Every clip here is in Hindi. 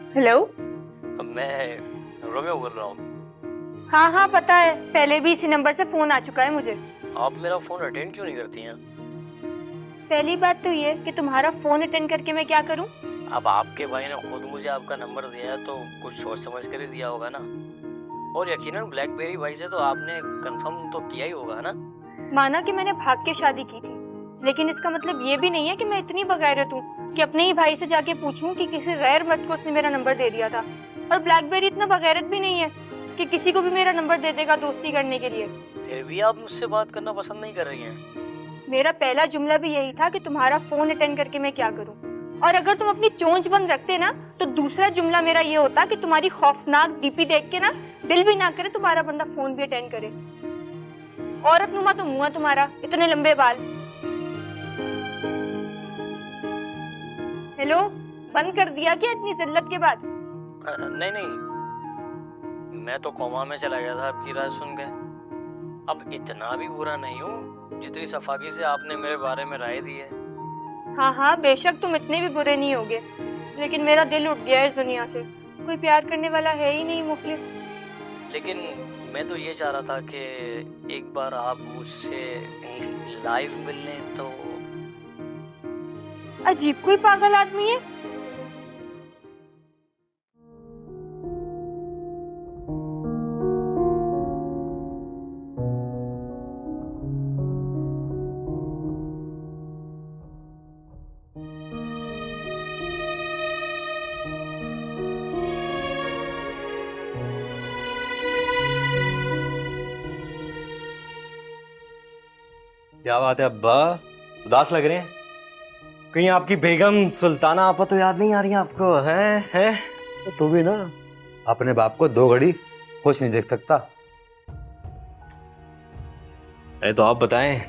हेलो। मैं रोमियो बोल रहा हूँ। हाँ हाँ पता है, पहले भी इसी नंबर से फोन आ चुका है मुझे। आप मेरा फोन अटेंड क्यों नहीं करती हैं? पहली बात तो ये कि तुम्हारा फोन अटेंड करके मैं क्या करूँ। अब आपके भाई ने खुद मुझे आपका नंबर दिया है तो कुछ सोच समझ कर ही दिया होगा ना। और यकीनन ब्लैकबेरी भाई से तो आपने कंफर्म तो किया ही होगा ना। माना कि मैंने भाग के शादी की थी, लेकिन इसका मतलब ये भी नहीं है कि मैं इतनी बगैरत हूँ कि अपने ही भाई से जाके पूछूं कि किसी रैर मर्द को उसने मेरा नंबर दे दिया था। और ब्लैकबेरी इतना बगैरत भी नहीं है कि किसी को भी मेरा नंबर दे देगा दोस्ती करने के लिए। फिर भी आप मुझसे बात करना पसंद नहीं कर रही हैं। मेरा पहला जुमला भी यही था कि तुम्हारा फोन अटेंड करके मैं क्या करूं। और अगर तुम अपनी चोंच बंद रखते ना तो दूसरा जुमला मेरा ये होता कि तुम्हारी खौफनाक डीपी देख के ना दिल भी ना करे तुम्हारा बंदा फोन भी अटेंड करे। औरत नुमा तो मुंह है तुम्हारा, इतने लंबे बाल। हेलो, बंद कर दिया क्या इतनी जिल्लत के बाद? नहीं नहीं, मैं तो कोमा में चला गया था आपकी राय सुन के। अब इतना भी बुरा नहीं हूँ जितनी सफाकी से आपने मेरे बारे में राय दी है। हाँ हाँ बेशक तुम इतने भी बुरे नहीं होगे, लेकिन मेरा दिल उठ गया इस दुनिया से। कोई प्यार करने वाला है ही नहीं मुखलिस। लेकिन मैं तो ये चाह रहा था कि एक बार आप मुझसे लाइव मिल लें तो। अजीब कोई पागल आदमी है। क्या बात है अब्बा, उदास लग रहे हैं? कहीं आपकी बेगम सुल्ताना आपा तो याद नहीं आ रही आपको? हैं? तो तू भी ना अपने बाप को 2 घड़ी खुश नहीं देख सकता। अरे तो आप बताएं,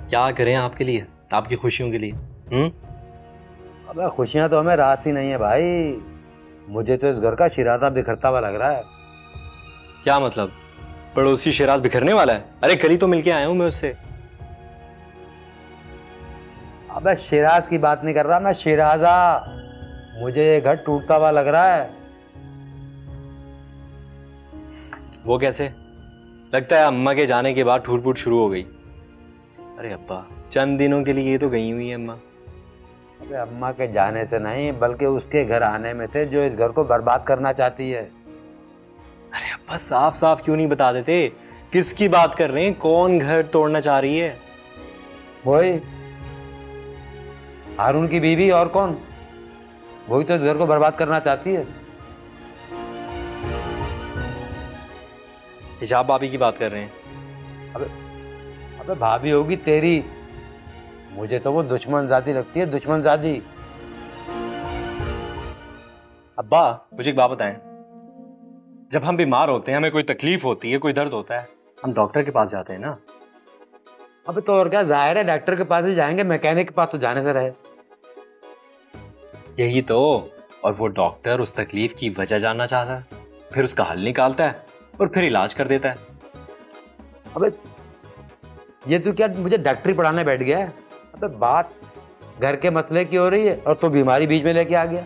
क्या करें आपके लिए, आपकी खुशियों के लिए? अबे खुशियां तो हमें रास ही नहीं है भाई। मुझे तो इस घर का शिराजा बिखरता हुआ लग रहा है। क्या मतलब? पड़ोसी शिराज बिखरने वाला है? अरे कल ही तो मिलके आया हूं मैं उससे। अबे शिराज की बात नहीं कर रहा मैं, शिराजा। मुझे ये घर टूटता हुआ लग रहा है। वो कैसे? लगता है अम्मा के जाने के बाद ठूट फूट शुरू हो गई। अरे अब्बा, चंद दिनों के लिए ये तो गई हुई है अम्मा। अबे अम्मा के जाने से नहीं, बल्कि उसके घर आने में थे जो इस घर को बर्बाद करना चाहती है। अरे अब्बा साफ साफ क्यों नहीं बता देते? किसकी बात कर रहे हैं? कौन घर तोड़ना चाह रही है? वही हारून की बीवी, और कौन? वही तो इस घर को बर्बाद करना चाहती है। हिजाब भाभी की बात कर रहे हैं? अबे भाभी होगी तेरी। मुझे तो वो दुश्मन जाती लगती है, दुश्मन जाती। अब्बा मुझे एक बात बताएं, जब हम बीमार होते हैं, हमें कोई तकलीफ होती है, कोई दर्द होता है, हम डॉक्टर के पास जाते हैं ना। अबे तो और क्या, जाहिर है डॉक्टर के पास ही जाएंगे, मैकेनिक के पास तो जाने से रहे। यही तो। और वो डॉक्टर उस तकलीफ की वजह जानना चाहता है, फिर उसका हल निकालता है और फिर इलाज कर देता है। अबे ये तो क्या मुझे डॉक्टरी पढ़ाने बैठ गया है? अबे बात घर के मसले की हो रही है और तो बीमारी बीच में लेके आ गया।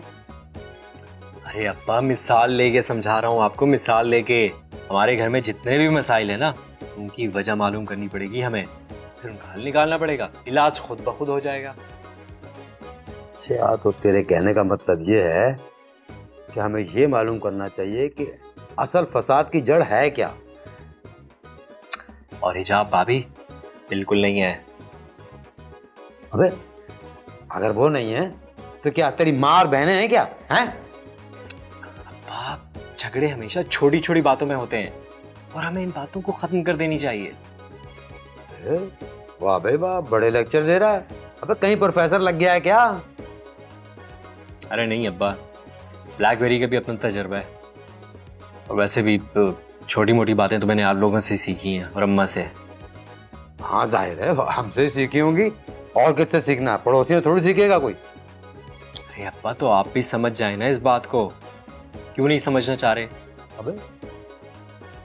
अरे अब्बा मिसाल लेके समझा रहा हूँ आपको, मिसाल लेके। हमारे घर में जितने भी मसाइल है ना, उनकी वजह मालूम करनी पड़ेगी हमें, फिर उनका हल निकालना पड़ेगा, इलाज खुद ब खुद हो जाएगा। अच्छा तो तेरे कहने का मतलब ये है कि हमें ये मालूम करना चाहिए कि असल फसाद की जड़ है क्या? और हिजाब भाभी बिल्कुल नहीं है। अबे अगर वो नहीं है तो क्या तेरी माँ और बहनें हैं क्या? हैं? अब्बा झगड़े हमेशा छोटी छोटी बातों में होते हैं और हमें इन बातों को खत्म कर देनी चाहिए। वाह भाई वाह, बड़े लेक्चर दे रहा है। अबे कहीं प्रोफेसर लग गया है क्या? अरे नहीं अब्बा, ब्लैकबेरी का भी अपना तजर्बा है, और वैसे भी छोटी मोटी बातें तो मैंने आप लोगों से सीखी हैं और अम्मा से। हाँ जाहिर है हमसे सीखी होंगी, और किससे सीखना? पड़ोसियों थोड़ी सीखेगा कोई। अरे अब्बा तो आप भी समझ जाए ना इस बात को, क्यों नहीं समझना चाह रहे? अबे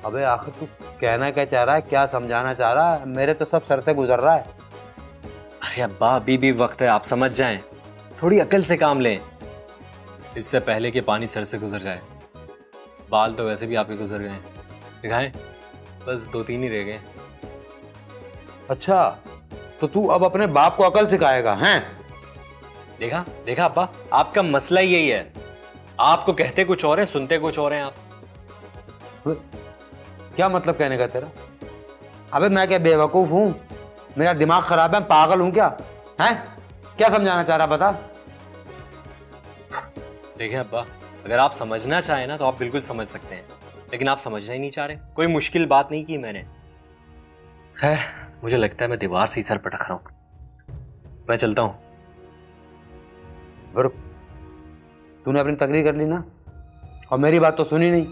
अबे आखिर तू कहना क्या चाह रहा है, क्या समझाना चाह रहा है? मेरे तो सब सर से गुजर रहा है। अरे अब्बा अभी भी वक्त है, आप समझ जाएं, थोड़ी अकल से काम लें। इससे पहले कि पानी सर से गुजर जाए। बाल तो वैसे भी आपके गुजर गए हैं, दिखाएं? बस 2-3 ही रह गए। अच्छा, तो तू अब अपने बाप को अकल सिखाएगा हैं? देखा देखा अब्बा, आपका मसला ही यही है। आपको कहते कुछ और हैं, सुनते कुछ और हैं आप। क्या मतलब कहने का तेरा? अबे मैं क्या बेवकूफ हूं? मेरा दिमाग खराब है, पागल हूं क्या? हैं? क्या समझाना चाह रहा बता? देखिए अब्बा, अगर आप समझना चाहें ना तो आप बिल्कुल समझ सकते हैं, लेकिन आप समझना ही नहीं चाह रहे। कोई मुश्किल बात नहीं की मैंने। खैर, मुझे लगता है मैं दीवार से ही सर पटक रहा हूं। मैं चलता हूं। रुक, तूने अपनी तकरीर कर ली ना, और मेरी बात तो सुनी नहीं।